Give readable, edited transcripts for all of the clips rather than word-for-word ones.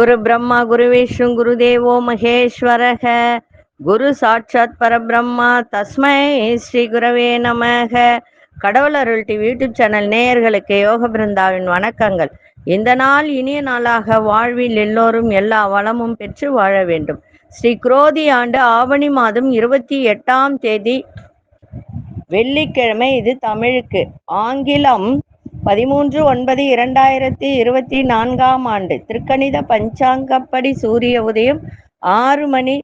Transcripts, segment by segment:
குரு பிரம்மா குரு விஷ்ணு குரு தேவோ மகேஸ்வரக குரு சாட்சாத் பரபிரம்மா தஸ்மை ஸ்ரீ குரவே நமக. கடவுள் அருள் டிவி யூடியூப் சேனல் நேயர்களுக்கு யோக பிருந்தாவின் வணக்கங்கள். இந்த நாள் இனிய நாளாக வாழ்வில் எல்லோரும் எல்லா வளமும் பெற்று வாழ வேண்டும். ஸ்ரீ குரோதி ஆண்டு ஆவணி மாதம் 28ஆம் தேதி வெள்ளிக்கிழமை. இது தமிழுக்கு. ஆங்கிலம் 13/9/2024 ஆண்டு. திருக்கணித பஞ்சாங்கப்படி சூரிய உதயம் 6 மணி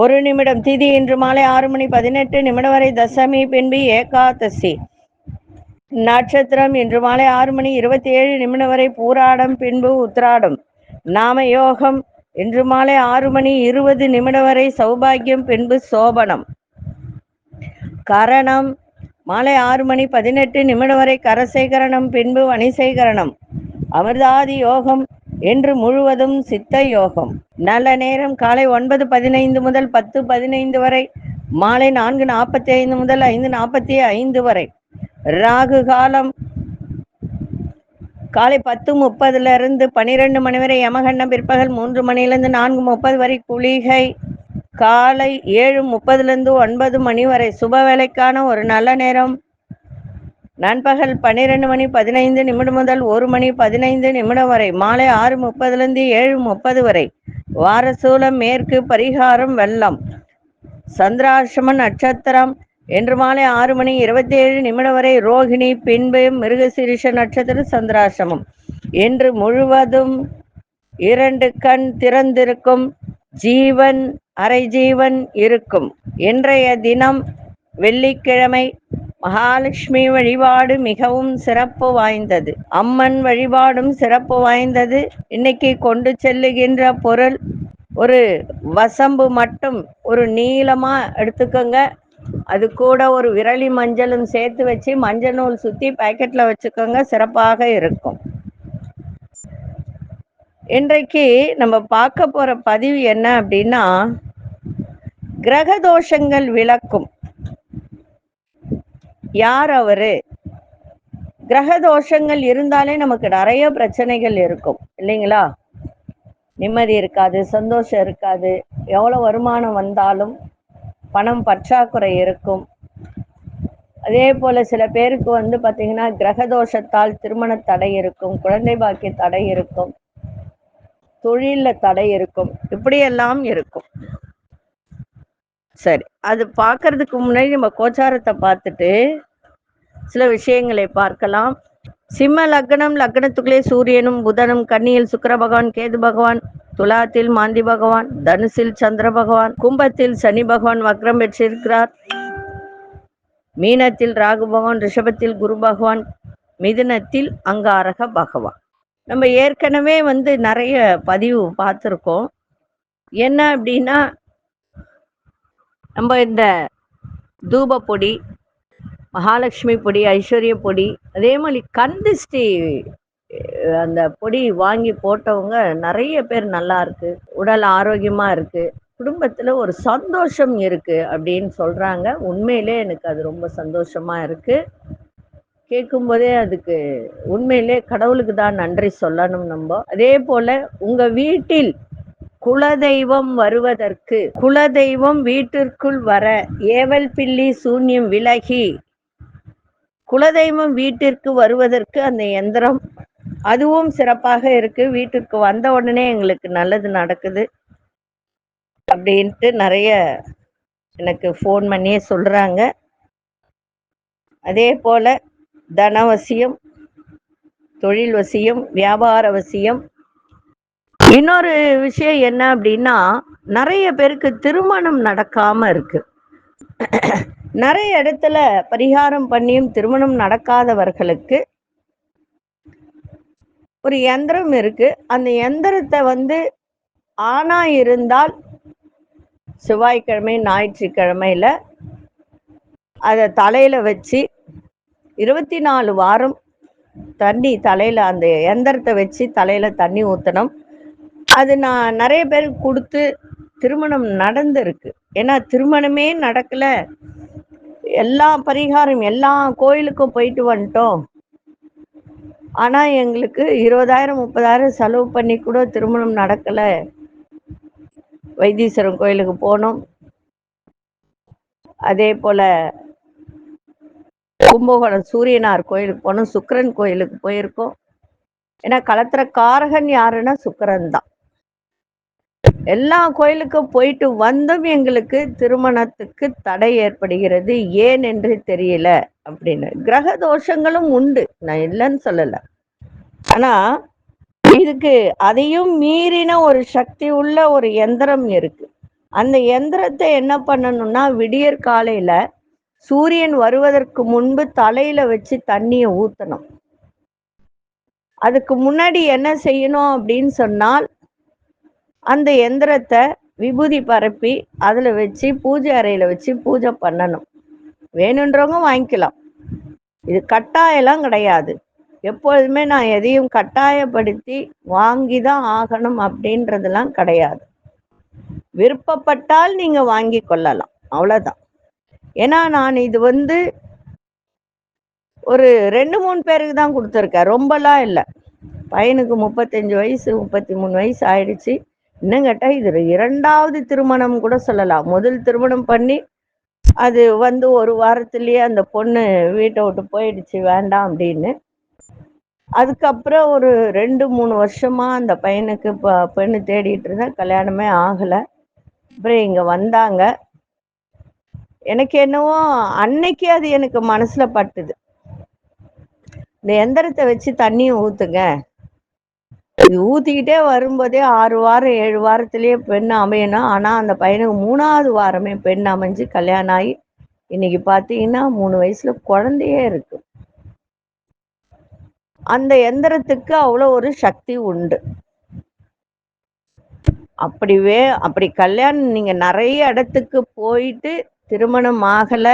1 நிமிடம். திதி இன்று மாலை 6 மணி 18 நிமிடம் வரை தசமி, பின்பு ஏகாதசி. நட்சத்திரம் இன்று மாலை 6 மணி 27 நிமிடம் வரை பூராடம், பின்பு உத்திராடம். நாம யோகம் இன்று மாலை 6 மணி 20 நிமிடம் வரை சௌபாகியம், பின்பு சோபனம். கரணம் மாலை 6 மணி 18 நிமிடம் வரை கரசேகரணம், பின்பு வணிசேகரணம். அமிர்தாதி யோகம் என்று முழுவதும் சித்த யோகம். நல்ல நேரம் காலை 9:15 முதல் 10:15 வரை, மாலை 4:45 முதல் 5:45 வரை. ராகு காலம் காலை 10:30 12 மணி வரை. யமகண்டம் பிற்பகல் 3 மணியிலிருந்து 4:30 வரை. குளிகை காலை 7:30 9 மணி வரை. சுப வேலைக்கான ஒரு நல்ல நேரம் நண்பகல் 12 மணி 15 நிமிடம் முதல் 1 மணி 15 நிமிடம் வரை. மாலை 6:30 7:30 வரை. வாரசூலம் மேற்கு. பரிகாரம் வெள்ளம். சந்திராசிரம நட்சத்திரம் இன்று மாலை 6 மணி 27 நிமிடம் வரை ரோகிணி, பின்பு மிருகசீரிஷ நட்சத்திர சந்திராசிரமம். இன்று முழுவதும் 2 கண் திறந்திருக்கும். ஜீவன் அரை ஜீவன் இருக்கும். இன்றைய தினம் வெள்ளிக்கிழமை. மகாலட்சுமி வழிபாடு மிகவும் சிறப்பு வாய்ந்தது. அம்மன் வழிபாடும் சிறப்பு வாய்ந்தது. இன்னைக்கு கொண்டு செல்லுகின்ற பொருள் ஒரு வசம்பு மட்டும் ஒரு நீளமா எடுத்துக்கோங்க. அது கூட ஒரு விரலி மஞ்சளும் சேர்த்து வச்சு மஞ்சள் நூல் சுத்தி பாக்கெட்ல வச்சுக்கோங்க. சிறப்பாக இருக்கும். இன்றைக்கு நம்ம பார்க்க போற பதிவு என்ன அப்படின்னா, கிரக தோஷங்கள் விளக்கும். யார் அவரு? கிரக தோஷங்கள் இருந்தாலே நமக்கு நிறைய பிரச்சனைகள் இருக்கும் இல்லைங்களா? நிம்மதி இருக்காது, சந்தோஷம் இருக்காது. எவ்வளவு வருமானம் வந்தாலும் பணம் பற்றாக்குறை இருக்கும். அதே போல சில பேருக்கு பாத்தீங்கன்னா கிரக தோஷத்தால் திருமண தடை இருக்கும், குழந்தை பாக்கிய தடை இருக்கும், தொழில தடை இருக்கும், இப்படியெல்லாம் இருக்கும். சரி, அது பார்க்கறதுக்கு முன்னாடி நம்ம கோச்சாரத்தை பார்த்துட்டு சில விஷயங்களை பார்க்கலாம். சிம்ம லக்னம், லக்னத்துக்குள்ளே சூரியனும் புதனும், கன்னியில் சுக்கிர பகவான், கேது பகவான், துலாத்தில் மாந்தி பகவான், தனுசில் சந்திர பகவான், கும்பத்தில் சனி பகவான் வக்ரம் பெற்றிருக்கிறார், மீனத்தில் ராகு பகவான், ரிஷபத்தில் குரு பகவான், மிதுனத்தில் அங்காரக பகவான். நம்ம ஏற்கனவே நிறைய பதிவு பார்த்துருக்கோம். என்ன அப்படின்னா, நம்ம இந்த தூப பொடி, மகாலட்சுமி பொடி, ஐஸ்வர்ய பொடி, அதே மாதிரி கந்திஷ்டி அந்த பொடி வாங்கி போட்டவங்க நிறைய பேர் நல்லா இருக்கு, உடல் ஆரோக்கியமா இருக்கு, குடும்பத்துல ஒரு சந்தோஷம் இருக்கு அப்படின்னு சொல்றாங்க. உண்மையிலே எனக்கு அது ரொம்ப சந்தோஷமா இருக்கு. கேட்கும் போதே அதுக்கு உண்மையிலே கடவுளுக்கு தான் நன்றி சொல்லணும் நம்ம. அதே போல உங்க வீட்டில் குலதெய்வம் வருவதற்கு, குலதெய்வம் வீட்டிற்குள் வர ஏவல் பில்லி சூன்யம் விலகி குலதெய்வம் வீட்டிற்கு வருவதற்கு அந்த எந்திரம் அதுவும் சிறப்பாக இருக்கு. வீட்டுக்கு வந்த உடனே எங்களுக்கு நல்லது நடக்குது அப்படின்ட்டு நிறைய எனக்கு ஃபோன் பண்ணியே சொல்றாங்க. அதே போல தனவசியம், தொழில் வசியம், வியாபார வசியம். இன்னொரு விஷயம் என்ன அப்படின்னா, நிறைய பேருக்கு திருமணம் நடக்காம இருக்கு. நிறைய இடத்துல பரிகாரம் பண்ணியும் திருமணம் நடக்காதவர்களுக்கு ஒரு யந்திரம் இருக்கு. அந்த யந்திரத்தை ஆணா இருந்தால் செவ்வாய்க்கிழமை ஞாயிற்றுக்கிழமையில அதை தலையில வச்சு 24 வாரம் தண்ணி தலையில, அந்த யந்திரத்தை வச்சு தலையில தண்ணி ஊத்தணும். அது நான் நிறைய பேருக்கு கொடுத்து திருமணம் நடந்திருக்கு. ஏன்னா திருமணமே நடக்கல, எல்லா பரிகாரம் எல்லா கோயிலுக்கும் போயிட்டு வந்துட்டோம், ஆனா எங்களுக்கு 20,000 30,000 செலவு பண்ணி கூட திருமணம் நடக்கல. வைத்தீஸ்வரன் கோயிலுக்கு போனோம். அதே போல கும்பகோணம் சூரியனார் கோயிலுக்கு போனோம், சுக்கிரன் கோயிலுக்கு போயிருக்கோம். ஏன்னா களத்திர காரகன் யாருன்னா சுக்கிரன் தான். எல்லா கோயிலுக்கும் போயிட்டு வந்தும் எங்களுக்கு திருமணத்துக்கு தடை ஏற்படுகிறது, ஏன் என்று தெரியல அப்படின்னு. கிரக தோஷங்களும் உண்டு, நான் இல்லைன்னு சொல்லல. ஆனா இதுக்கு அதையும் மீறின ஒரு சக்தி உள்ள ஒரு எந்திரம் இருக்கு. அந்த எந்திரத்தை என்ன பண்ணணும்னா, விடியற் காலையில சூரியன் வருவதற்கு முன்பு தலையில வச்சு தண்ணியை ஊத்தணும். அதுக்கு முன்னாடி என்ன செய்யணும் அப்படின்னு சொன்னால், அந்த எந்திரத்தை விபூதி பரப்பி அதுல வச்சு பூஜை அறையில வச்சு பூஜை பண்ணணும். வேணுன்றவங்க வாங்கிக்கலாம், இது கட்டாயம்லாம் கிடையாது. எப்பொழுதுமே நான் எதையும் கட்டாயப்படுத்தி வாங்கிதான் ஆகணும் அப்படின்றதெல்லாம் கிடையாது. விருப்பப்பட்டால் நீங்க வாங்கி கொள்ளலாம், அவ்வளவுதான். ஏன்னா நான் இது ஒரு 2-3 பேருக்கு தான் கொடுத்துருக்கேன், ரொம்பலாம் இல்லை. பையனுக்கு 35 வயசு 33 வயசு ஆயிடுச்சு. இன்னும் கேட்டா இது 2வது திருமணம் கூட சொல்லலாம். முதல் திருமணம் பண்ணி அது ஒரு வாரத்திலேயே அந்த பொண்ணு வீட்டை விட்டு போயிடுச்சு, வேண்டாம் அப்படின்னு. அதுக்கப்புறம் ஒரு 2-3 வருஷமா அந்த பையனுக்கு பெண்ணு தேடிட்டு இருந்தேன், கல்யாணமே ஆகலை. அப்புறம் இங்க வந்தாங்க. எனக்கு என்னவோ அன்னைக்கு அது எனக்கு மனசுல பட்டுது, இந்த எந்திரத்தை வச்சு தண்ணியை ஊத்துங்க. இது ஊத்திக்கிட்டே வரும்போதே 6 வாரம் 7 வாரத்திலேயே பெண் அமையணும். ஆனா அந்த பையனுக்கு 3வது வாரமே பெண் அமைஞ்சு கல்யாணம் ஆகி இன்னைக்கு பாத்தீங்கன்னா 3 வயசுல குழந்தையே இருக்கு. அந்த எந்திரத்துக்கு அவ்வளோ ஒரு சக்தி உண்டு. அப்படி கல்யாணம் நீங்க நிறைய இடத்துக்கு போயிட்டு திருமணம் ஆகல,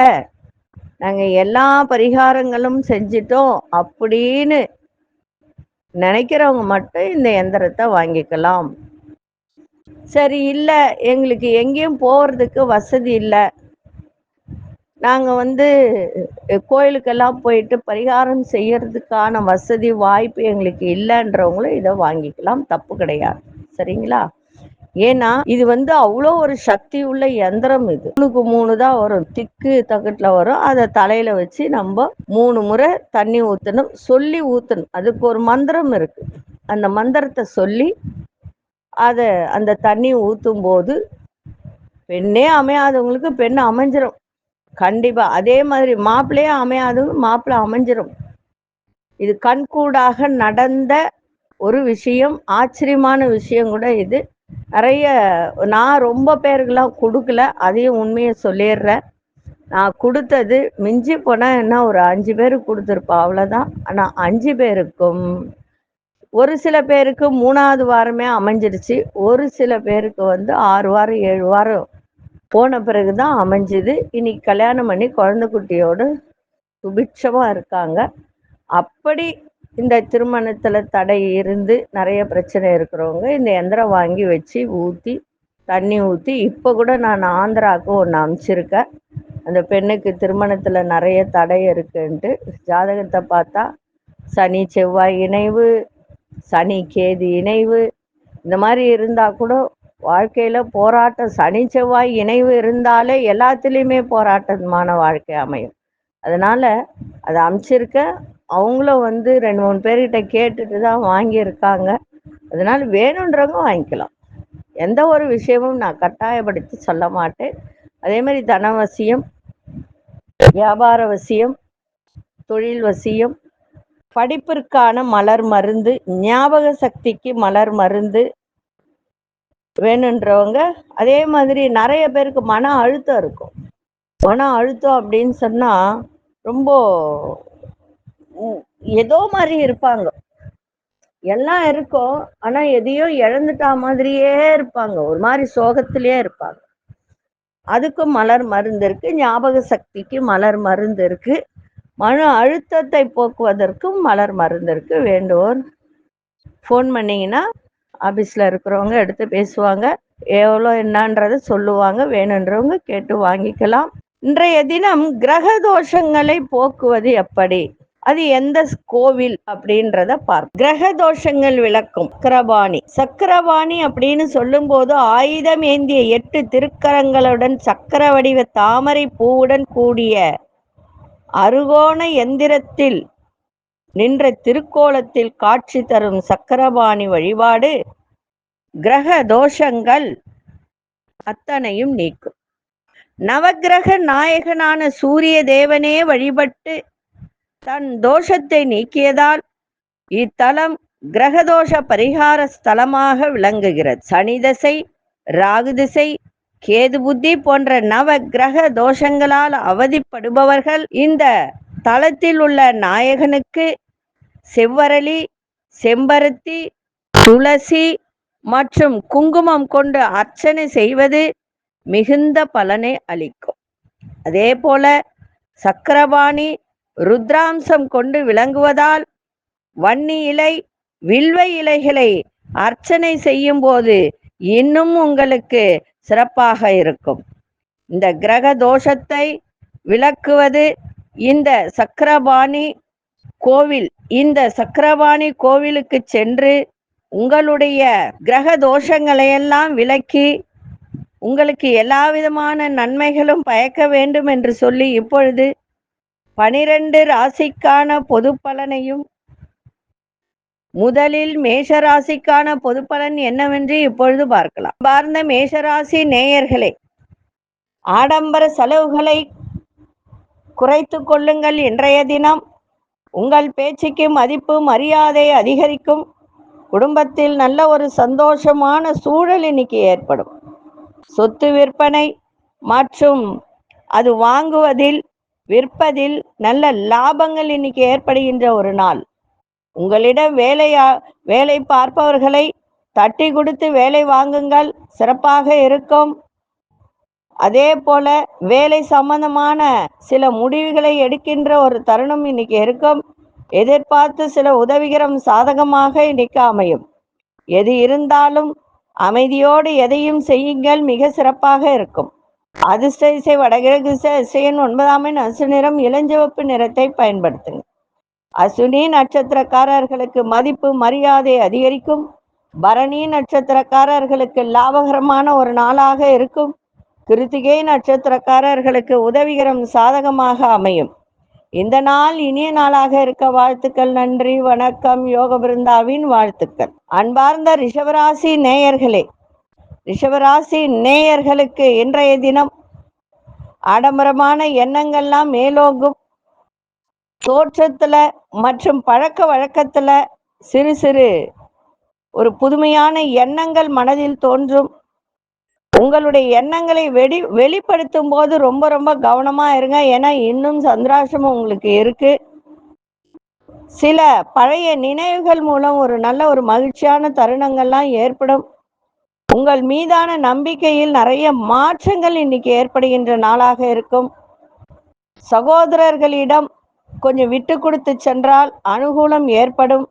நாங்க எல்லா பரிகாரங்களும் செஞ்சிட்டோம் அப்படின்னு நினைக்கிறவங்க மட்டும் இந்த எந்திரத்தை வாங்கிக்கலாம். சரி, இல்ல எங்களுக்கு எங்கேயும் போறதுக்கு வசதி இல்லை, நாங்க கோயிலுக்கெல்லாம் போயிட்டு பரிகாரம் செய்யறதுக்கான வசதி வாய்ப்பு எங்களுக்கு இல்லைன்றவங்களும் இதை வாங்கிக்கலாம், தப்பு கிடையாது. சரிங்களா? ஏன்னா இது அவ்வளோ ஒரு சக்தி உள்ள எந்திரம். இது 3க்கு 3 தான் வரும், திக்கு தகட்டுல வரும். அதை தலையில வச்சு நம்ம 3 முறை தண்ணி ஊத்தணும், சொல்லி ஊத்தணும். அதுக்கு ஒரு மந்திரம் இருக்கு. அந்த மந்திரத்தை சொல்லி அந்த தண்ணி ஊத்தும் போது பெண்ணே அமையாதவங்களுக்கு பெண் அமைஞ்சிரும் கண்டிப்பா. அதே மாதிரி மாப்பிள்ளையே அமையாதவங்க மாப்பிள்ளை அமைஞ்சிரும். இது கண்கூடாக நடந்த ஒரு விஷயம், ஆச்சரியமான விஷயம் கூட இது. நிறைய நான் ரொம்ப பேருக்கெல்லாம் கொடுக்கல, அதையும் உண்மையை சொல்லிடுறேன். நான் கொடுத்தது மிஞ்சி போனா என்ன ஒரு 5 பேருக்கு கொடுத்துருப்பா, அவ்வளோதான். ஆனால் 5 பேருக்கும் ஒரு சில பேருக்கு 3வது வாரமே அமைஞ்சிருச்சு, ஒரு சில பேருக்கு 6 வாரம் 7 வாரம் போன பிறகுதான் அமைஞ்சுது. இன்னைக்கு கல்யாணம் பண்ணி குழந்தை குட்டியோடு சுபிட்சமா இருக்காங்க. அப்படி இந்த திருமணத்துல தடை இருந்து நிறைய பிரச்சனை இருக்கிறவங்க இந்த எந்திரம் வாங்கி வச்சு தண்ணி ஊற்றி இப்போ கூட நான் ஆந்திராவுக்கு ஒன்று அமைச்சிருக்கேன். அந்த பெண்ணுக்கு திருமணத்துல நிறைய தடை இருக்குன்ட்டு ஜாதகத்தை பார்த்தா சனி செவ்வாய் இணைவு, சனி கேது இணைவு, இந்த மாதிரி இருந்தா கூட வாழ்க்கையில போராட்டம். சனி செவ்வாய் இணைவு இருந்தாலே எல்லாத்துலேயுமே போராட்டமான வாழ்க்கை அமையும். அதனால அதை அமைச்சிருக்க அவங்களும் 2-3 பேர்கிட்ட கேட்டுட்டு தான் வாங்கியிருக்காங்க. அதனால வேணுன்றவங்க வாங்கிக்கலாம். எந்த ஒரு விஷயமும் நான் கட்டாயப்படுத்தி சொல்ல மாட்டேன். அதே மாதிரி தனவசியம், வியாபார வசியம், தொழில் வசியம், படிப்பிற்கான மலர் மருந்து, ஞாபக சக்திக்கு மலர் மருந்து வேணுன்றவங்க. அதே மாதிரி நிறைய பேருக்கு மன அழுத்தம் இருக்கும். மன அழுத்தம் அப்படின்னு சொன்னா ரொம்ப ஏதோ மாதிரி இருப்பாங்க, எல்லாம் இருக்கும் ஆனா எதையோ இழந்துட்டா மாதிரியே இருப்பாங்க, ஒரு மாதிரி சோகத்திலேயே இருப்பாங்க. அதுக்கும் மலர் மருந்து இருக்கு, ஞாபக சக்திக்கு மலர் மருந்து இருக்கு, மன அழுத்தத்தை போக்குவதற்கும் மலர் மருந்து இருக்கு. வேண்டுவோர் ஃபோன் பண்ணீங்கன்னா ஆபீஸ்ல இருக்கிறவங்க எடுத்து பேசுவாங்க, எவ்வளோ என்னன்றதை சொல்லுவாங்க. வேணுன்றவங்க கேட்டு வாங்கிக்கலாம். இன்றைய தினம் கிரக தோஷங்களை போக்குவது எப்படி, அது எந்த கோவில் அப்படின்றத பார்க்க. கிரக தோஷங்கள் விளக்கும் சக்கரபாணி. சக்கரபாணி அப்படின்னு சொல்லும் போது ஆயுதம் ஏந்திய 8 திருக்கரங்களுடன் சக்கர வடிவ தாமரை பூவுடன் கூடிய அருகோண எந்திரத்தில் நின்ற திருக்கோலத்தில் காட்சி தரும் சக்கரபாணி வழிபாடு கிரக தோஷங்கள் அத்தனையும் நீக்கும். நவக்கிரக நாயகனான சூரிய தேவனே வழிபட்டு தன் தோஷத்தை நீக்கியதால் இத்தலம் கிரகதோஷ பரிகார ஸ்தலமாக விளங்குகிறது. சனி திசை, ராகு திசை, கேது புத்தி போன்ற நவ கிரக தோஷங்களால் அவதிப்படுபவர்கள் இந்த தலத்தில் உள்ள நாயகனுக்கு செவ்வரளி, செம்பருத்தி, துளசி மற்றும் குங்குமம் கொண்டு அர்ச்சனை செய்வது மிகுந்த பலனை அளிக்கும். அதே போல சக்கரபாணி ருத்ராம்சம் கொண்டு விளங்குவதால் வன்னி இலை, வில்வ இலைகளை அர்ச்சனை செய்யும் போது இன்னும் உங்களுக்கு சிறப்பாக இருக்கும். இந்த கிரக தோஷத்தை விளக்குவது இந்த சக்கரபாணி கோவில். இந்த சக்கரபாணி கோவிலுக்கு சென்று உங்களுடைய கிரக தோஷங்களையெல்லாம் விலக்கி உங்களுக்கு எல்லா விதமான நன்மைகளும் பயக்க வேண்டும் என்று சொல்லி இப்பொழுது 12 ராசிக்கான பொது பலனையும், முதலில் மேஷராசிக்கான பொது பலன் என்னவென்று இப்பொழுது பார்க்கலாம். பார்ந்த மேஷராசி நேயர்களே, ஆடம்பர செலவுகளை குறைத்து கொள்ளுங்கள். இன்றைய தினம் உங்கள் பேச்சுக்கு மதிப்பு மரியாதை அதிகரிக்கும். குடும்பத்தில் நல்ல ஒரு சந்தோஷமான சூழல் இன்னைக்கு ஏற்படும். சொத்து விற்பனை மற்றும் அது வாங்குவதில் விற்பதில் நல்ல லாபங்கள் இன்னைக்கு ஏற்படுகின்ற ஒரு நாள். உங்களிடம் வேலை பார்ப்பவர்களை தட்டி கொடுத்து வேலை வாங்குங்கள், சிறப்பாக இருக்கும். அதே போல வேலை சம்பந்தமான சில முடிவுகளை எடுக்கின்ற ஒரு தருணம் இன்னைக்கு இருக்கும். எதிர்பார்த்து சில உதவிகரம் சாதகமாக இன்னைக்கு அமையும். எது இருந்தாலும் அமைதியோடு எதையும் செய்யுங்கள், மிக சிறப்பாக இருக்கும். அதிர்ஷ்ட திசை வடகிழக்கு திசையின் 9ஆம் எண் அசு நிறம், இளஞ்சிவப்பு நிறத்தை பயன்படுத்துங்க. அசுனி நட்சத்திரக்காரர்களுக்கு மதிப்பு மரியாதை அதிகரிக்கும். பரணி நட்சத்திரக்காரர்களுக்கு லாபகரமான ஒரு நாளாக இருக்கும். கிருத்திகை நட்சத்திரக்காரர்களுக்கு உதவிகரம் சாதகமாக அமையும். இந்த நாள் இனிய நாளாக இருக்க வாழ்த்துக்கள். நன்றி, வணக்கம். யோக பிருந்தாவின் வாழ்த்துக்கள். அன்பார்ந்த ரிஷபராசி நேயர்களே, ரிஷபராசி நேயர்களுக்கு இன்றைய தினம் ஆடம்பரமான எண்ணங்கள்லாம் மேலோங்கும். தோற்றத்துல மற்றும் பழக்க வழக்கத்துல சிறு சிறு ஒரு புதுமையான எண்ணங்கள் மனதில் தோன்றும். உங்களுடைய எண்ணங்களை வெளிப்படுத்தும் போது ரொம்ப ரொம்ப கவனமா இருங்க. ஏன்னா இன்னும் சந்திராஷ்டமம் உங்களுக்கு இருக்கு. சில பழைய நினைவுகள் மூலம் ஒரு நல்ல ஒரு மகிழ்ச்சியான தருணங்கள்லாம் ஏற்படும். உங்கள் மீதான நம்பிக்கையில் நிறைய மாற்றங்கள் இன்னைக்கு ஏற்படுகின்ற நாளாக இருக்கும். சகோதரர்களிடம் கொஞ்சம் விட்டு கொடுத்து சென்றால் அனுகூலம் ஏற்படும்.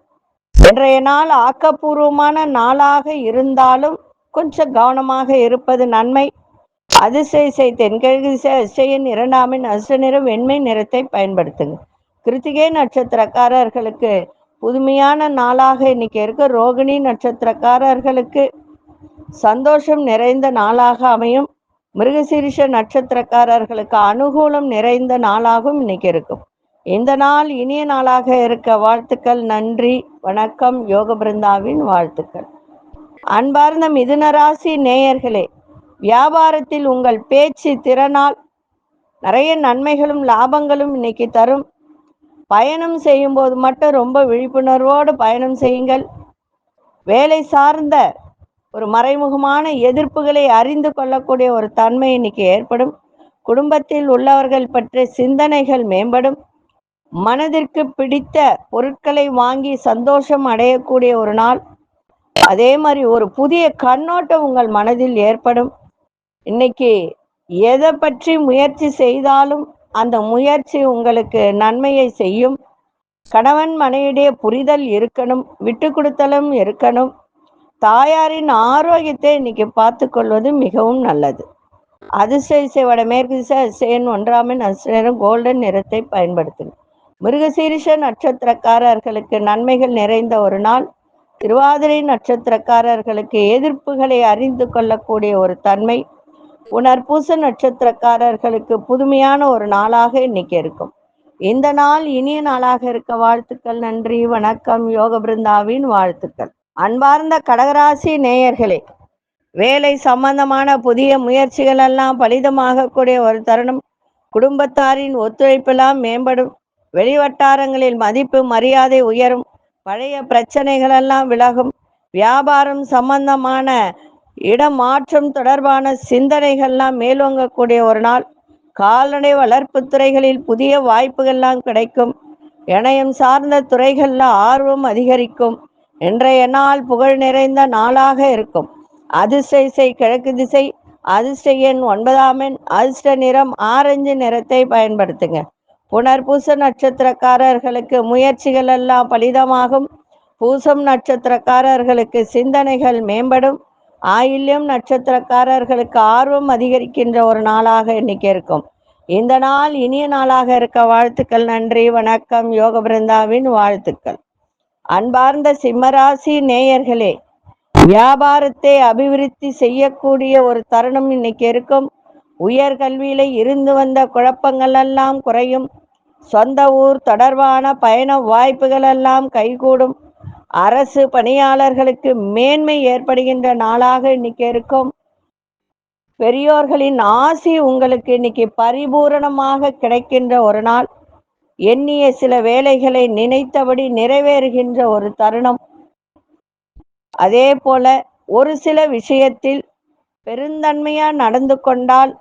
இன்றைய நாள் ஆக்கப்பூர்வமான நாளாக இருந்தாலும் கொஞ்சம் கவனமாக இருப்பது நன்மை. அதிசய தென்கிழக்கு திசையின் 2ஆம் எண் அசு நிறம், வெண்மை நிறத்தை பயன்படுத்துங்க. கிருத்திகை நட்சத்திரக்காரர்களுக்கு புதுமையான நாளாக இன்னைக்கு இருக்கு. ரோகிணி நட்சத்திரக்காரர்களுக்கு சந்தோஷம் நிறைந்த நாளாக அமையும். மிருகசீரிஷ நட்சத்திரக்காரர்களுக்கு அனுகூலம் நிறைந்த நாளாகவும் இன்னைக்கு இருக்கும். இந்த நாள் இனிய நாளாக இருக்க வாழ்த்துக்கள். நன்றி, வணக்கம். யோக பிருந்தாவின் வாழ்த்துக்கள். அன்பார்ந்த மிதுனராசி நேயர்களே, வியாபாரத்தில் உங்கள் பேச்சு திறனால் நிறைய நன்மைகளும் லாபங்களும் இன்னைக்கு தரும். பயணம் செய்யும் போது மட்டும் ரொம்ப விழிப்புணர்வோடு பயணம் செய்யுங்கள். வேலை சார்ந்த ஒரு மறைமுகமான எதிர்ப்புகளை அறிந்து கொள்ளக்கூடிய ஒரு தன்மை இன்னைக்கு ஏற்படும். குடும்பத்தில் உள்ளவர்கள் பற்றிய சிந்தனைகள் மேம்படும். மனதிற்கு பிடித்த பொருட்களை வாங்கி சந்தோஷம் அடையக்கூடிய ஒரு நாள். அதே மாதிரி ஒரு புதிய கண்ணோட்டம் உங்கள் மனதில் ஏற்படும். இன்னைக்கு எதை பற்றி முயற்சி செய்தாலும் அந்த முயற்சி உங்களுக்கு நன்மையை செய்யும். கணவன் மனைவிடைய புரிதல் இருக்கணும், விட்டு கொடுத்தலும் இருக்கணும். தாயாரின் ஆரோக்கியத்தை இன்னைக்கு பார்த்து கொள்வது மிகவும் நல்லது. அதிர்ஷ்ட திசை வடமேற்கு திசை, 1ஆம் எண் அசு நிறம், கோல்டன் நிறத்தை பயன்படுத்துங்க. மிருகசீரிஷ நட்சத்திரக்காரர்களுக்கு நன்மைகள் நிறைந்த ஒரு நாள். திருவாதிரை நட்சத்திரக்காரர்களுக்கு எதிர்ப்புகளை அறிந்து கொள்ளக்கூடிய ஒரு தன்மை. புனர்பூச நட்சத்திரக்காரர்களுக்கு புதுமையான ஒரு நாளாக இன்னைக்கு இருக்கும். இந்த நாள் இனிய நாளாக இருக்க வாழ்த்துக்கள். நன்றி, வணக்கம். யோக பிருந்தாவின் வாழ்த்துக்கள். அன்பார்ந்த கடகராசி நேயர்களே, வேலை சம்பந்தமான புதிய முயற்சிகள் எல்லாம் பலிதமாகக்கூடிய ஒரு தருணம். குடும்பத்தாரின் ஒத்துழைப்பெல்லாம் மேம்படும். வெளிவட்டாரங்களில் மதிப்பு மரியாதை உயரும். பழைய பிரச்சனைகள் எல்லாம் விலகும். வியாபாரம் சம்பந்தமான இடமாற்றம் தொடர்பான சிந்தனைகள்லாம் மேலோங்கக்கூடிய ஒரு நாள். கால்நடை வளர்ப்பு துறைகளில் புதிய வாய்ப்புகள்லாம் கிடைக்கும். இணையம் சார்ந்த துறைகளில் ஆர்வம் அதிகரிக்கும். இன்றைய நாள் புகழ் நிறைந்த நாளாக இருக்கும். அதிர்ஷ்ட திசை கிழக்கு திசை. அதிர்ஷ்ட எண் 9ஆம் எண். அதிர்ஷ்ட நிறம் ஆரஞ்சு நிறத்தை பயன்படுத்துங்க. புனர்பூச நட்சத்திரக்காரர்களுக்கு முயற்சிகள் எல்லாம் பலிதமாகும். பூசம் நட்சத்திரக்காரர்களுக்கு சிந்தனைகள் மேம்படும். ஆயில்யம் நட்சத்திரக்காரர்களுக்கு ஆர்வம் அதிகரிக்கின்ற ஒரு நாளாக இன்னைக்கு இருக்கும். இந்த நாள் இனிய நாளாக இருக்க வாழ்த்துக்கள். நன்றி, வணக்கம். யோக பிருந்தாவின் வாழ்த்துக்கள். அன்பார்ந்த சிம்மராசி நேயர்களே, வியாபாரத்தை அபிவிருத்தி செய்யக்கூடிய ஒரு தருணம் இன்னைக்கு இருக்கும். உயர்கல்வியில இருந்து வந்த குழப்பங்கள் எல்லாம் குறையும். சொந்த ஊர் தொடர்பான பயண வாய்ப்புகள் எல்லாம் கைகூடும். அரசு பணியாளர்களுக்கு மேன்மை ஏற்படுகின்ற நாளாக இன்னைக்கு இருக்கும். பெரியோர்களின் ஆசி உங்களுக்கு இன்னைக்கு பரிபூரணமாக கிடைக்கின்ற ஒரு நாள். எண்ணிய சில வேலைகளை நினைத்தபடி நிறைவேறுகின்ற ஒரு தருணம். அதே போல ஒரு சில விஷயத்தில் பெருந்தன்மையா நடந்து கொண்டால்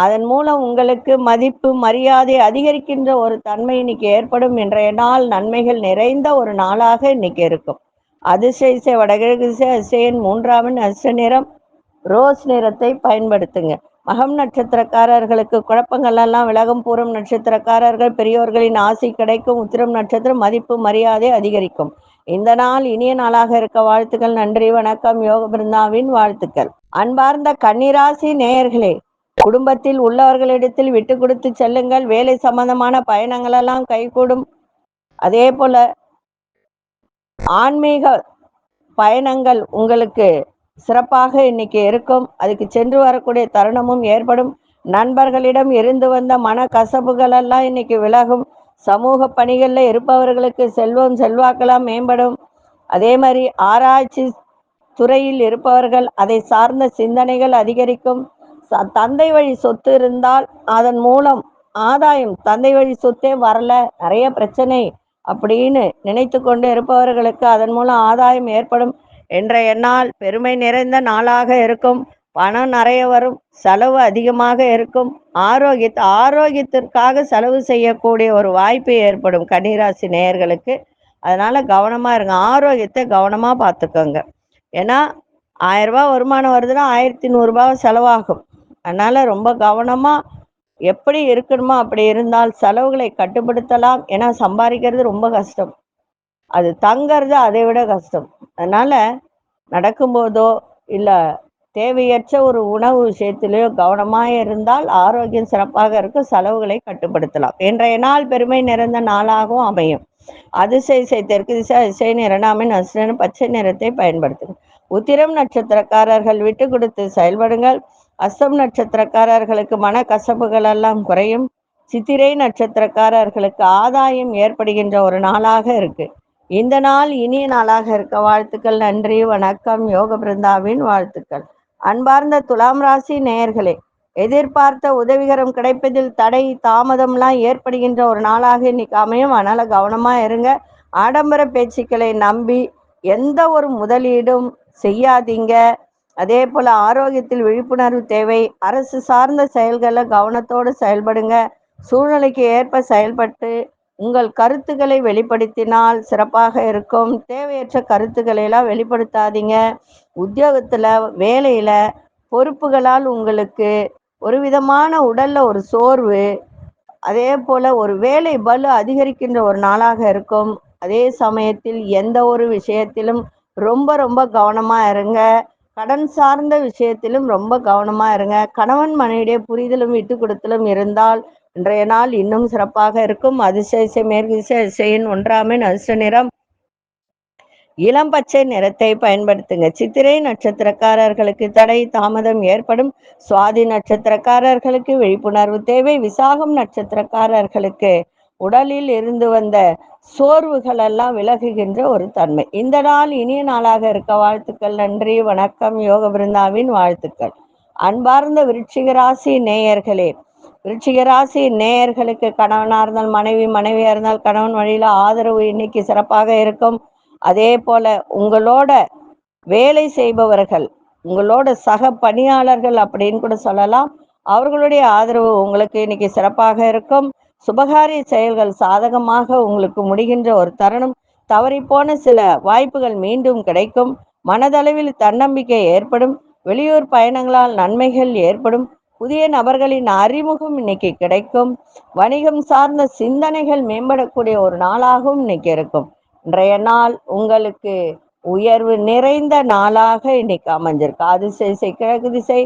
அதன் மூலம் உங்களுக்கு மதிப்பு மரியாதை அதிகரிக்கின்ற ஒரு தன்மை இன்னைக்கு ஏற்படும். இன்றைய நாள் நன்மைகள் நிறைந்த ஒரு நாளாக இன்னைக்கு இருக்கும். அதிர்ஷ்ட வடகிழக்கு திசை. அதிர்ஷ்ட 3ஆம் எண். அதிர்ஷ்ட நிறம் ரோஸ் நிறத்தை பயன்படுத்துங்க. மகம் நட்சத்திரக்காரர்களுக்கு குழப்பங்கள் எல்லாம் விலகும். பூரம் நட்சத்திரக்காரர்கள் பெரியோர்களின் ஆசி கிடைக்கும். உத்திரம் நட்சத்திரம் மதிப்பு மரியாதை அதிகரிக்கும். இந்த நாள் இனிய நாளாக இருக்க வாழ்த்துக்கள். நன்றி, வணக்கம். யோக பிருந்தாவின் வாழ்த்துக்கள். அன்பார்ந்த கன்னிராசி நேயர்களே, குடும்பத்தில் உள்ளவர்களிடத்தில் விட்டு கொடுத்து செல்லுங்கள். வேலை சம்பந்தமான பயணங்கள் எல்லாம் கைகூடும். அதே போல ஆன்மீக பயணங்கள் உங்களுக்கு சிறப்பாக இன்னைக்கு இருக்கும். அதுக்கு சென்று வரக்கூடிய தருணமும் ஏற்படும். நண்பர்களிடம் இருந்து வந்த மன கசப்புகள் எல்லாம் இன்னைக்கு விலகும். சமூக பணிகளில் இருப்பவர்களுக்கு செல்வம் செல்வாக்கெல்லாம் மேம்படும். அதே மாதிரி ஆராய்ச்சி துறையில் இருப்பவர்கள் அதை சார்ந்த சிந்தனைகள் அதிகரிக்கும். தந்தை வழி சொத்து இருந்தால் அதன் மூலம் ஆதாயம். தந்தை வழி சொத்தே வரல, நிறைய பிரச்சனை அப்படின்னு நினைத்து கொண்டு இருப்பவர்களுக்கு அதன் மூலம் ஆதாயம் ஏற்படும். இன்றைய நாள் பெருமை நிறைந்த நாளாக இருக்கும். பணம் நிறைய வரும். செலவு அதிகமாக இருக்கும். ஆரோக்கியத்திற்காக செலவு செய்யக்கூடிய ஒரு வாய்ப்பு ஏற்படும் கன்னிராசி நேயர்களுக்கு. அதனால கவனமா இருங்க. ஆரோக்கியத்தை கவனமா பார்த்துக்கோங்க. ஏன்னா 1000 ரூபாய் வருமானம் வருதுன்னா 1100 ரூபாய் செலவாகும். அதனால ரொம்ப கவனமா எப்படி இருக்கணுமோ அப்படி இருந்தால் செலவுகளை கட்டுப்படுத்தலாம். ஏன்னா சம்பாதிக்கிறது ரொம்ப கஷ்டம், அது தங்கிறது அதை விட கஷ்டம். அதனால நடக்கும்போதோ இல்லை தேவையற்ற ஒரு உணவு விஷயத்திலேயோ கவனமாக இருந்தால் ஆரோக்கியம் சிறப்பாக இருக்கும். செலவுகளை கட்டுப்படுத்தலாம். இன்றைய நாள் பெருமை நிறைந்த நாளாகவும் அமையும். அதிசய தெற்கு திசை. அதிசய 2ஆம் எண். அதிர்ஷ்ட பச்சை நிறத்தை பயன்படுத்துங்க. உத்திரம் நட்சத்திரக்காரர்கள் விட்டு கொடுத்து செயல்படுங்கள். அஸ்தம் நட்சத்திரக்காரர்களுக்கு மன கசப்புகள் எல்லாம் குறையும். சித்திரை நட்சத்திரக்காரர்களுக்கு ஆதாயம் ஏற்படுகின்ற ஒரு நாளாக இருக்கு. இந்த நாள் இனிய நாளாக இருக்க வாழ்த்துக்கள். நன்றி, வணக்கம். யோக பிருந்தாவின் வாழ்த்துக்கள். அன்பார்ந்த துலாம் ராசி நேயர்களே, எதிர்பார்த்த உதவிகரம் கிடைப்பதில் தடை தாமதம்லாம் ஏற்படுகின்ற ஒரு நாளாக இன்னைக்கு அமையும். அதனால கவனமா இருங்க. ஆடம்பர பேச்சுக்களை நம்பி எந்த ஒரு முதலீடும் செய்யாதீங்க. அதே போல ஆரோக்கியத்தில் விழிப்புணர்வு தேவை. அரசு சார்ந்த செயல்களை கவனத்தோடு செயல்படுங்க. சூழ்நிலைக்கு ஏற்ப செயல்பட்டு உங்கள் கருத்துக்களை வெளிப்படுத்தினால் சிறப்பாக இருக்கும். தேவையற்ற கருத்துக்களை எல்லாம் வெளிப்படுத்தாதீங்க. உத்தியோகத்துல வேலையில பொறுப்புகளால் உங்களுக்கு ஒரு விதமான உடல்ல ஒரு சோர்வு, அதே போல ஒரு வேலை பளு அதிகரிக்கின்ற ஒரு நாளாக இருக்கும். அதே சமயத்தில் எந்த ஒரு விஷயத்திலும் ரொம்ப ரொம்ப கவனமா இருங்க. கடன் சார்ந்த விஷயத்திலும் ரொம்ப கவனமா இருங்க. கணவன் மனைவிடைய புரிதலும் விட்டு கொடுத்தலும் இருந்தால் இன்றைய நாள் இன்னும் சிறப்பாக இருக்கும். அதிர்ஷ்ட மேற்கு திசை அதிர்ஷ்ட ஒன்றாமின் அதிர்ஷ்ட நிறம் இளம் பச்சை நிறத்தை பயன்படுத்துங்க. சித்திரை நட்சத்திரக்காரர்களுக்கு தடை தாமதம் ஏற்படும். சுவாதி நட்சத்திரக்காரர்களுக்கு விழிப்புணர்வு தேவை. விசாகம் நட்சத்திரக்காரர்களுக்கு உடலில் இருந்து வந்த சோர்வுகள் எல்லாம் விலகுகின்ற ஒரு தன்மை. இந்த நாள் இனிய நாளாக இருக்க வாழ்த்துக்கள். நன்றி, வணக்கம். யோக பிருந்தாவின் வாழ்த்துக்கள். அன்பார்ந்த விருச்சிக ராசி நேயர்களே, விருச்சிக ராசி நேயர்களுக்கு கணவனா இருந்தால் மனைவி, மனைவியா இருந்தால் கணவன் வழியில ஆதரவு இன்னைக்கு சிறப்பாக இருக்கும். அதே போல உங்களோட வேலை செய்பவர்கள், உங்களோட சக பணியாளர்கள் அப்படின்னு கூட சொல்லலாம், அவர்களுடைய ஆதரவு உங்களுக்கு இன்னைக்கு சிறப்பாக இருக்கும். சுபகாரிய செயல்கள் சாதகமாக உங்களுக்கு முடிகின்ற ஒரு தருணம். தவறிப்போன சில வாய்ப்புகள் மீண்டும் கிடைக்கும். மனதளவில் தன்னம்பிக்கை ஏற்படும். வெளியூர் பயணங்களால் நன்மைகள் ஏற்படும். புதிய நபர்களின் அறிமுகம் இன்னைக்கு கிடைக்கும். வணிகம் சார்ந்த சிந்தனைகள் மேம்படக்கூடிய ஒரு நாளாகவும் இன்னைக்கு இருக்கும். இன்றைய நாள் உங்களுக்கு உயர்வு நிறைந்த நாளாக இன்னைக்கு அமைஞ்சிருக்கு. அதிர்ஷ்ட கிழக்கு திசை,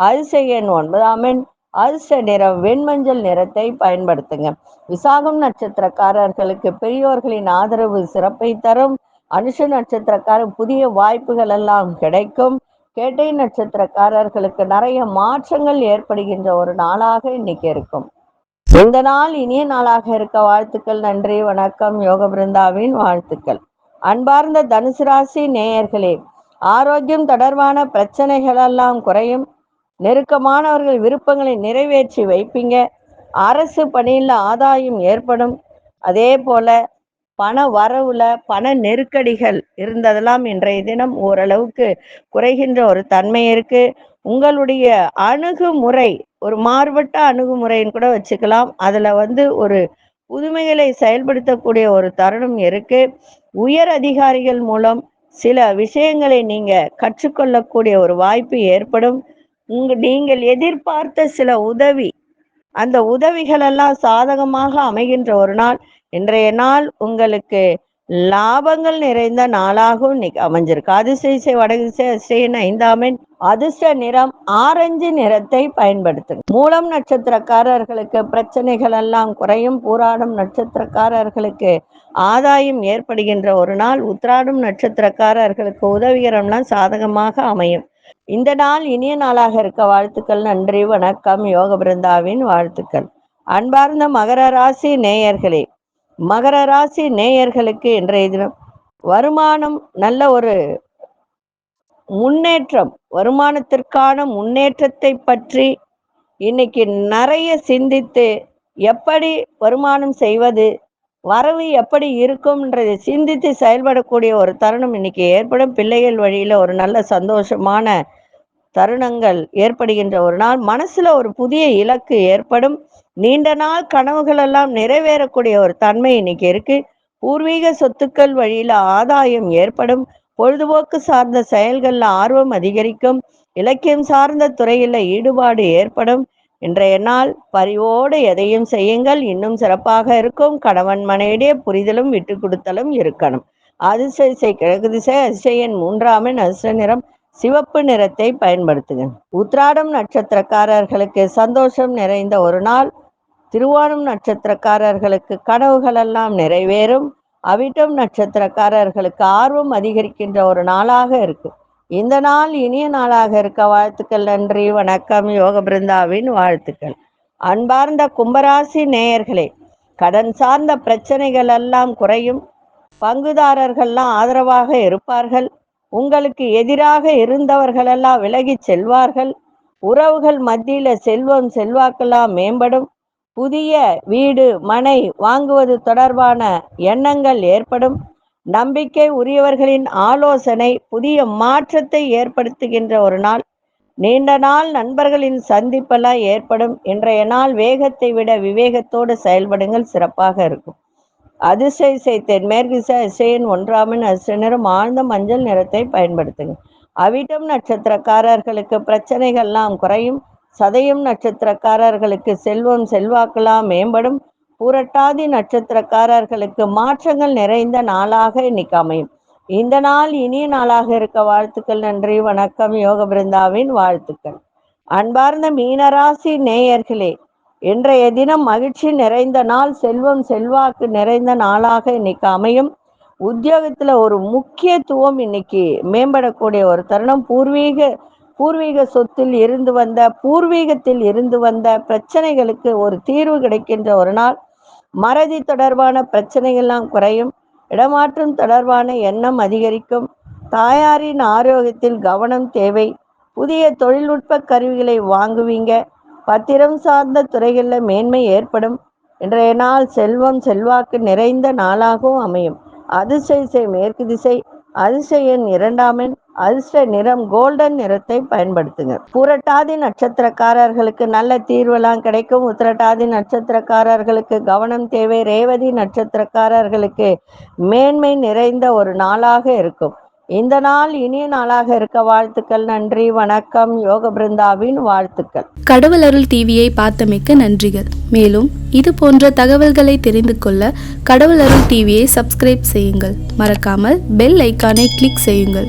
அதிர்ஷ்ட எண் 9 அதிர்ஷ்ட நிறம் வெண்மஞ்சள் நிறத்தை பயன்படுத்துங்க. விசாகம் நட்சத்திரக்காரர்களுக்கு பெரியோர்களின் ஆதரவு சிறப்பை தரும். அனுஷ நட்சத்திரக்காரர் புதிய வாய்ப்புகள் எல்லாம் கிடைக்கும். கேட்டை நட்சத்திரக்காரர்களுக்கு நிறைய மாற்றங்கள் ஏற்படுகின்ற ஒரு நாளாக இன்னைக்கு இருக்கும். இந்த நாள் இனிய நாளாக இருக்க வாழ்த்துக்கள். நன்றி, வணக்கம். யோக பிருந்தாவின் வாழ்த்துக்கள். அன்பார்ந்த தனுசு ராசி நேயர்களே, ஆரோக்கியம் தொடர்பான பிரச்சனைகள் எல்லாம் குறையும். நெருக்கமானவர்கள் விருப்பங்களை நிறைவேற்றி வைப்பீங்க. அரசு பணியில் ஆதாயம் ஏற்படும். அதே போல பண வரவுல பண நெருக்கடிகள் இருந்ததெல்லாம் இன்றைய தினம் ஓரளவுக்கு குறைகின்ற ஒரு தன்மை இருக்கு. உங்களுடைய அணுகுமுறை ஒரு மாறுபட்ட அணுகுமுறைன்னு கூட வச்சுக்கலாம். அதுல ஒரு புதுமைகளை செயல்படுத்தக்கூடிய ஒரு தருணம் இருக்கு. உயர் அதிகாரிகள் மூலம் சில விஷயங்களை நீங்க கற்றுக்கொள்ளக்கூடிய ஒரு வாய்ப்பு ஏற்படும். நீங்கள் எதிர்பார்த்த சில உதவி, அந்த உதவிகள் எல்லாம் சாதகமாக அமைகின்ற ஒரு நாள். இன்றைய நாள் உங்களுக்கு லாபங்கள் நிறைந்த நாளாகவும் இன்னைக்கு அமைஞ்சிருக்கு. அதிர்ஷ்ட வடதிசை அதிர்ஷ்ட 5 அதிர்ஷ்ட நிறம் ஆரஞ்சு நிறத்தை பயன்படுத்துங்க. மூலம் நட்சத்திரக்காரர்களுக்கு பிரச்சனைகள் எல்லாம் குறையும். பூராடம் நட்சத்திரக்காரர்களுக்கு ஆதாயம் ஏற்படுகின்ற ஒரு நாள். உத்திராடம் நட்சத்திரக்காரர்களுக்கு உதவிகரம்லாம் சாதகமாக அமையும். இந்த நாள் இனிய நாளாக இருக்க வாழ்த்துக்கள். நன்றி, வணக்கம். யோக பிருந்தாவின் வாழ்த்துக்கள். அன்பார்ந்த மகர ராசி நேயர்களே, மகர ராசி நேயர்களுக்கு இன்றைய தினம் வருமானம் நல்ல ஒரு முன்னேற்றம், வருமானத்திற்கான முன்னேற்றத்தை பற்றி இன்னைக்கு நிறைய சிந்தித்து எப்படி வருமானம் செய்வது, வரவு எப்படி இருக்கும்ன்றதை சிந்தித்து செயல்படக்கூடிய ஒரு தருணம் இன்னைக்கு ஏற்படும். பிள்ளைகள் வழியில ஒரு நல்ல சந்தோஷமான தருணங்கள் ஏற்படுகின்ற ஒரு நாள். மனசுல ஒரு புதிய இலக்கு ஏற்படும். நீண்ட நாள் கனவுகள் எல்லாம் நிறைவேறக்கூடிய ஒரு தன்மை இன்னைக்கு இருக்கு. பூர்வீக சொத்துக்கள் வழியில ஆதாயம் ஏற்படும். பொழுதுபோக்கு சார்ந்த செயல்கள்ல ஆர்வம் அதிகரிக்கும். இலக்கியம் சார்ந்த துறையில ஈடுபாடு ஏற்படும். இன்றைய நாள் பரிவோடு எதையும் செய்யுங்கள், இன்னும் சிறப்பாக இருக்கும். கணவன் மனைவிடையே புரிதலும் விட்டு கொடுத்தலும் இருக்கணும். அதிர்ஷ்ட திசை கிழக்கு திசை, அதிர்ஷ்ட எண் 3 அதிர்ஷ்ட நிறம் சிவப்பு நிறத்தை பயன்படுத்துங்க. உத்திராடம் நட்சத்திரக்காரர்களுக்கு சந்தோஷம் நிறைந்த ஒரு நாள். திருவோணம் நட்சத்திரக்காரர்களுக்கு கனவுகள் எல்லாம் நிறைவேறும். அவிட்டம் நட்சத்திரக்காரர்களுக்கு ஆர்வம் அதிகரிக்கின்ற ஒரு நாளாக இருக்கு. இந்த நாள் இனிய நாளாக இருக்க வாழ்த்துக்கள். நன்றி, வணக்கம். யோக பிருந்தாவின் வாழ்த்துக்கள். அன்பார்ந்த கும்பராசி நேயர்களே, கடன் சார்ந்த பிரச்சனைகள் எல்லாம் குறையும். பங்குதாரர்கள்லாம் ஆதரவாக இருப்பார்கள். உங்களுக்கு எதிராக இருந்தவர்கள் எல்லாம் விலகி செல்வார்கள். உறவுகள் மத்தியில செல்வம் செல்வாக்கெல்லாம் மேம்படும். புதிய வீடு மனை வாங்குவது தொடர்பான எண்ணங்கள் ஏற்படும். நம்பிக்கை உரியவர்களின் ஆலோசனை புதிய மாற்றத்தை ஏற்படுத்துகின்ற ஒரு நாள். நீண்ட நாள் நண்பர்களின் சந்திப்பெல்லாம் ஏற்படும். இன்றைய நாள் வேகத்தை விட விவேகத்தோடு செயல்படுங்கள், சிறப்பாக இருக்கும். அதிர்ஷ்ட திசை தென்மேற்கு திசை, அதிர்ஷ்ட எண் 1 அதிர்ஷ்ட நிறம் ஆழ்ந்த மஞ்சள் நிறத்தை பயன்படுத்துங்க. அவிட்டம் நட்சத்திரக்காரர்களுக்கு பிரச்சனைகள்லாம் குறையும். சதயம் நட்சத்திரக்காரர்களுக்கு செல்வம் செல்வாக்கெல்லாம் மேம்படும். பூரட்டாதி நட்சத்திரக்காரர்களுக்கு மாற்றங்கள் நிறைந்த நாளாக இன்னைக்கு அமையும். இந்த நாள் இனிய நாளாக இருக்க வாழ்த்துக்கள். நன்றி, வணக்கம். யோக பிருந்தாவின் வாழ்த்துக்கள். அன்பார்ந்த மீனராசி நேயர்களே, இன்றைய தினம் மகிழ்ச்சி நிறைந்த நாள், செல்வம் செல்வாக்கு நிறைந்த நாளாக இன்னைக்கு அமையும். உத்தியோகத்துல ஒரு முக்கியத்துவம் இன்னைக்கு மேம்படக்கூடிய ஒரு தருணம். பூர்வீக பூர்வீகத்தில் இருந்து வந்த பிரச்சனைகளுக்கு ஒரு தீர்வு கிடைக்கின்ற ஒரு நாள். மறதி தொடர்பான பிரச்சனைகள்லாம் குறையும். இடமாற்றம் தொடர்பான எண்ணம் அதிகரிக்கும். தாயாரின் ஆரோக்கியத்தில் கவனம் தேவை. புதிய தொழில்நுட்ப கருவிகளை வாங்குவீங்க. பத்திரம் சார்ந்த துறைகளில் மேன்மை ஏற்படும். இன்றைய நாள் செல்வம் செல்வாக்கு நிறைந்த நாளாகவும் அமையும். அதிர்ஷ்ட மேற்கு திசை, அதிர்ஷ்ட எண் 2ஆம் எண், அதிர்ஷ்ட நிறம் கோல்டன் நிறத்தை பயன்படுத்துங்க. பூரட்டாதி நட்சத்திரக்காரர்களுக்கு நல்ல தீர்வெல்லாம் கிடைக்கும். உத்திரட்டாதி நட்சத்திரக்காரர்களுக்கு கவனம் தேவை. ரேவதி நட்சத்திரக்காரர்களுக்கு மேன்மை நிறைந்த ஒரு நாளாக இருக்கும். இந்த நாள் இனிய நாளாக இருக்க வாழ்த்துக்கள். நன்றி, வணக்கம். யோக பிருந்தாவின் வாழ்த்துக்கள். கடவுள் அருள் டிவியை பார்த்தமைக்கு நன்றிகள். மேலும் இது போன்ற தகவல்களை தெரிந்து கொள்ள கடவுள் அருள் டிவியை சப்ஸ்கிரைப் செய்யுங்கள். மறக்காமல் பெல் ஐக்கானை கிளிக் செய்யுங்கள்.